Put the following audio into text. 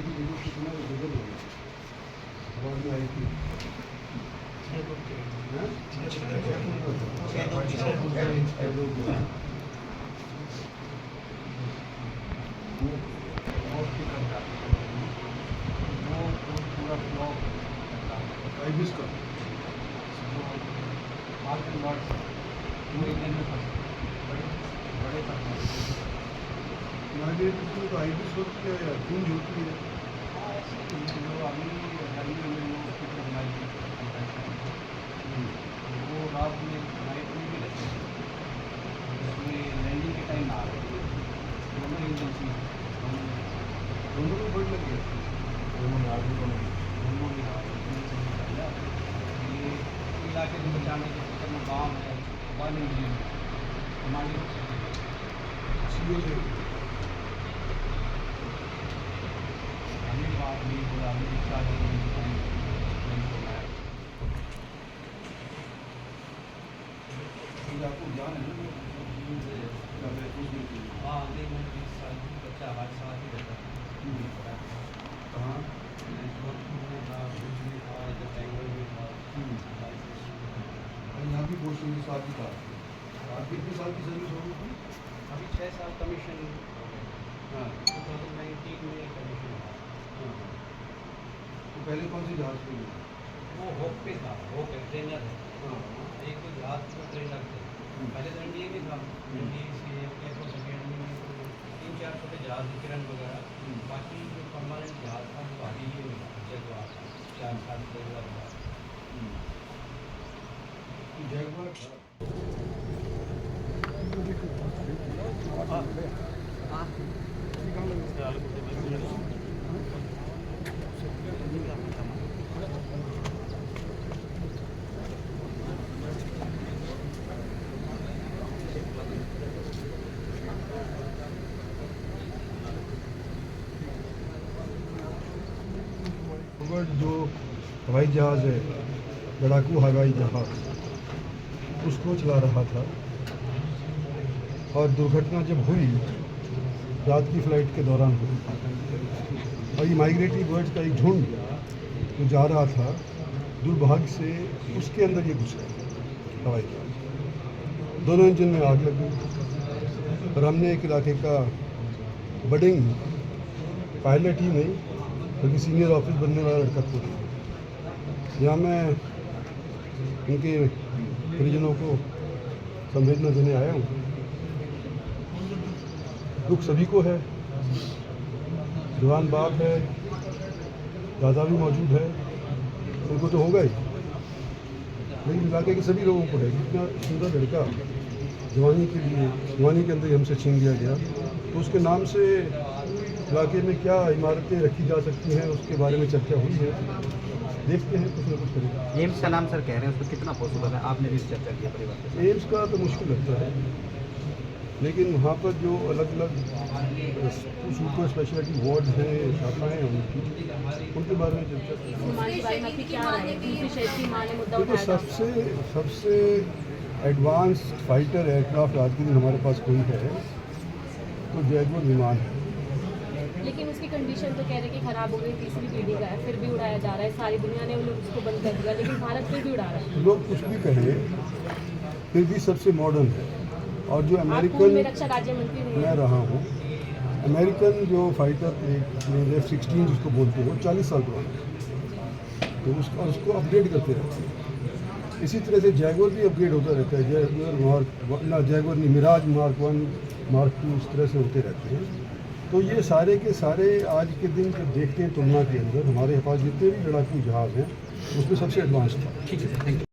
की वीडियो कितना गुजर हो गया आवाज़ में आई थी। पूरा ब्लॉक आईबिस का तो आईबिस वक्त क्या है खून होती है वो रात में नाइट में भी रहते हैं उसमें लैंडिंग के टाइम आ रहे थे दोनों एजेंसी दोनों को बर्ड लग गया दोनों में आदमी को दोनों में ये इलाके में बचाने के चक्कर में गाँव है वन इंडियन हमारी सीओ से हमें बात नहीं बोला हमें इच्छा नहीं आपको ज्ञान है हाँ नहीं मैं 20 साल की बच्चा हमारे साथ ही रहता था कहाँ जोधपुर में था भुज में था इधर बेंगलोर में था यहाँ की पोस्ट में साल की था आप कितने साल की सर्विस होगी थी अभी 6 साल कमीशन हो गए हाँ 2019 में कमीशन हुआ तो पहले कौन सी जहाज पे गए वो होप पे था होप है ट्रेनर है हाँ एक तो जहाज का ट्रेनर थे पहले तो एनडीए में था एनडीए से एयरफोर्स अकेडमी में 3-4 छोटे जहाज किरण वगैरह बाकी जो परमानेंट जहाज था वो अभी ही जगवा था 4 साल जगवा था जगवा जो हवाई जहाज़ है लड़ाकू हवाई जहाज़ उसको चला रहा था और दुर्घटना जब हुई रात की फ़्लाइट के दौरान हुई और ये माइग्रेटरी बर्ड्स का एक झुंड जो जा रहा था दुर्भाग्य से उसके अंदर ये घुस गया हवाई जहाज़ दोनों इंजन में आग लग गई और हमने एक इलाके का बडिंग पायलट ही नहीं बल्कि सीनियर ऑफिस बनने वाला लड़का था यहाँ मैं उनके परिजनों को संवेदना देने आया हूँ। दुख सभी को है, जवान बाप है, दादा भी मौजूद है, उनको तो होगा ही, लेकिन इलाके के सभी लोगों को है। इतना सुंदर लड़का जवानी के अंदर ही हमसे छीन लिया गया, तो उसके नाम से इलाके में क्या इमारतें रखी जा सकती हैं उसके बारे में चर्चा हुई है। देखते हैं कुछ ना कुछ करेंगे। एम्स का नाम सर कह रहे हैं, उसको कितना पॉसिबल है? आपने भी चर्चा की परिवार के साथ। एम्स का तो मुश्किल लगता है, लेकिन वहाँ पर जो अलग अलग सुपर स्पेशलिटी वार्ड हैं, शाखाएँ हैं उनके बारे में चर्चा करेंगे। देखो सबसे एडवांस फाइटर एयरक्राफ्ट आज के दिन हमारे पास कोई है तो जैगुआर विमान है, लेकिन उसकी कंडीशन तो कह रहे कि खराब हो गई, तीसरी पीढ़ी का है, फिर भी उड़ाया जा रहा है। सारी दुनिया ने उसको बंद कर दिया, लेकिन भारत फिर भी उड़ा रहा है। लोग कुछ भी कहें फिर भी सबसे मॉडर्न है। और जो अमेरिकन रक्षा राज्य मंत्री मैं रहा हूँ, अमेरिकन जो फाइटर प्लेन F-16 जिसको बोलते हैं वो 40 साल पुराना है, तो उसको अपडेट करते रहते हैं। इसी तरह से जैगुआर भी अपग्रेड होता रहता है। जैगुआर नहीं, मिराज Mark 1 Mark 2 इस तरह से होते रहते हैं। तो ये सारे के सारे आज के दिन जब देखते हैं तुलना के अंदर हमारे पास जितने भी लड़ाकू जहाज़ हैं उसमें सबसे एडवांस था। ठीक है, थैंक यू।